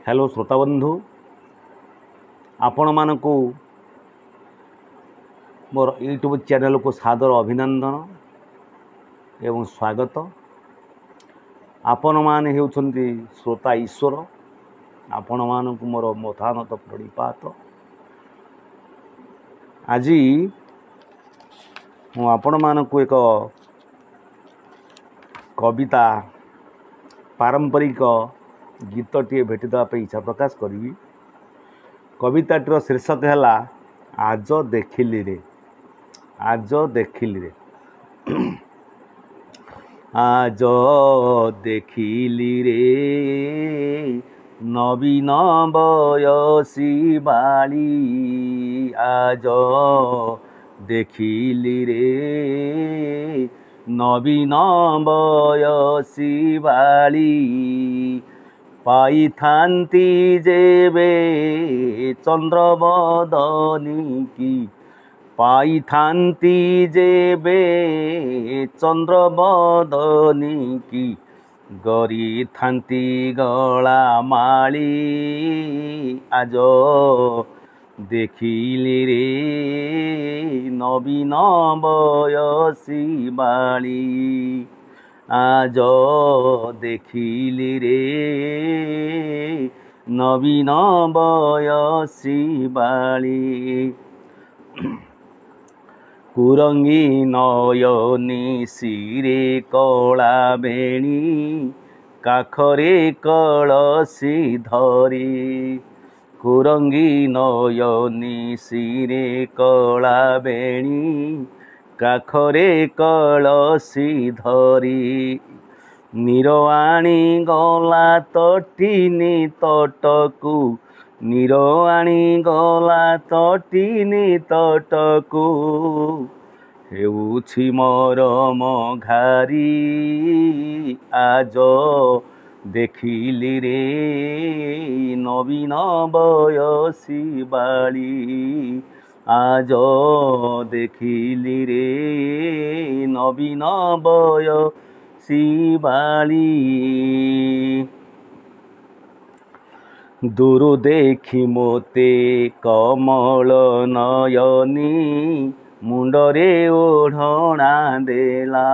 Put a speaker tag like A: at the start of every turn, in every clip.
A: Hello श्रोता बंधु आपण मानकु मोर यूट्यूब चैनल को सादर अभिनंदन एवं स्वागत। आपण माने हेउछन्ति श्रोता ईश्वर। आपण मानकु मोर मथानत प्रणिपात। आज मु आपण मानकु एक कविता पारंपरिक गीतटे भेटिदा इच्छा प्रकाश करी। कविताटर शीर्षक है आज देखिली रे। आज देखिली रे आज देखिली रे नवीन बयसी बाली। आज देखिली रे नवीन बयसी बाली। पाई थांती जेबे चंद्रबदनी की। पाई थांती जेबे चंद्रबदनी की। गरी थांती गला माली। आज देखिली रे नवीन बयसी बाली। आज देखिली रे नवीन बयसी बाली। कुरंगी नयनी सिरे कला बेणी। काखरे कलसी धरी। कुरंगी नयनी सिरे कला बेणी। काखरे कलसी धरी। नीरवाणी गला तटिनी तटकू। नीरवाणी गला तटिनी तटकू। हेउछि मोर मघारी। आज देखिली रे नवीन बयसी बाली। आज देखिली रे नवीन बयसी बाली। दूर देखी मोते कमल नयनी। मुंडरे ओढ़णा देला।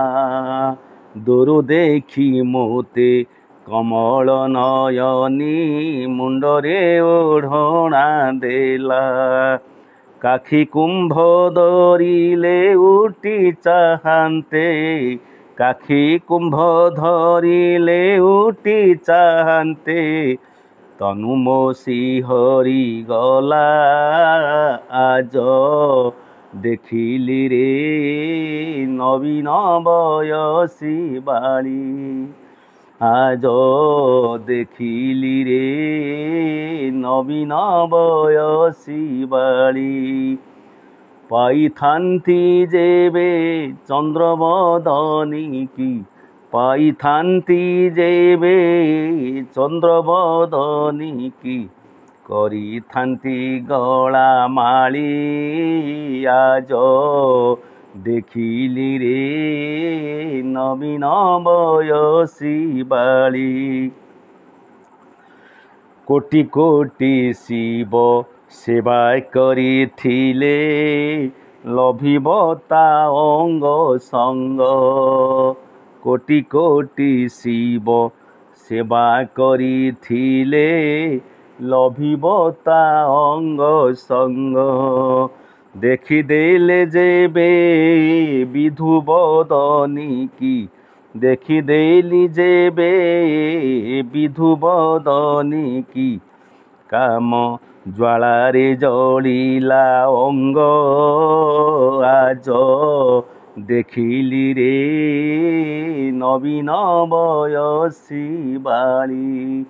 A: दूर देखी मोते कमल नयनी। मुंडरे ओढ़णा देला। काखी कुंभ धरिले उठी चाहन्ते। काखी कुंभ धरिले उठी चाहन्ते। तनु मोसी हरि गला। आज देखिली रे नवीन बयसी बाली। आज देखिली रे नवीन बयसी बाली। पाई थांती जेबे चंद्रबदनी की। पाई थांती जेबे चंद्रबदनी की। करी थांती गला माली। आज देखिली रे नवीन बयसी बाली। कोटि कोटि शिव सेवा करिथिले। लभिब ता अंग संग। कोटि कोटि शिव सेवा करिथिले। लभिब ता अंग संग। देखिदेले जेबे विधु बदनी की। देखिदेली जेबे विधु बदनी की। काम ज्वाला रे जलिला अंग। आज देखिली रे नवीन बयसी बाली।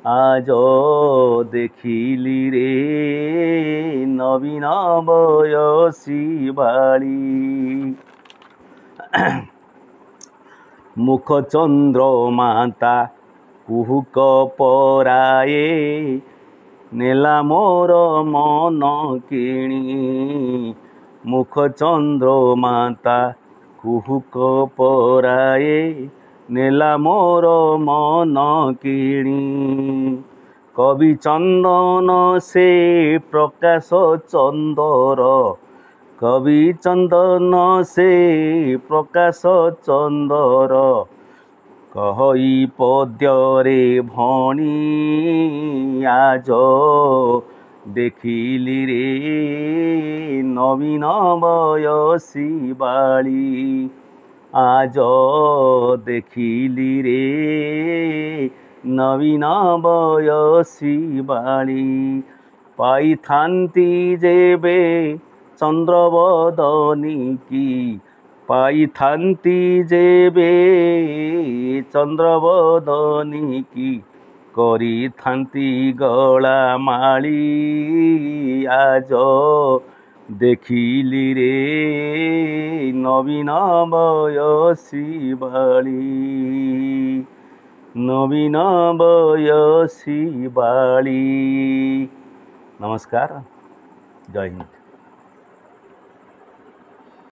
A: आज देखिली रे नवीन बयसी बाली। मुख चंद्रमाता कुहुक पराए। नेला मोर मन किणी। मुख चंद्रमाता कुहुक पराए। नेला मोर मन किणी। কবি চন্দন সে প্রকাশ চন্দর, কবি চন্দন সে প্রকাশ চন্দর, কহই পদ্যরে ভণি আজ দেখিলি রে নবীন বয়সী বাড়ি, আজ দেখিলি রে নবীন বয়সী বাড়ি। পাইথান্তি যেবে চন্দ্রবদনী কি, পাইথান্তি যেবে চন্দ্রবদনী কি, করিথান্তি গলা মাଳି, আজ দেখিলি রে নবীন বয়সী বাড়ি, নবীন বয়সী বাড়ি। নমস্কার, জয় হিন্দ।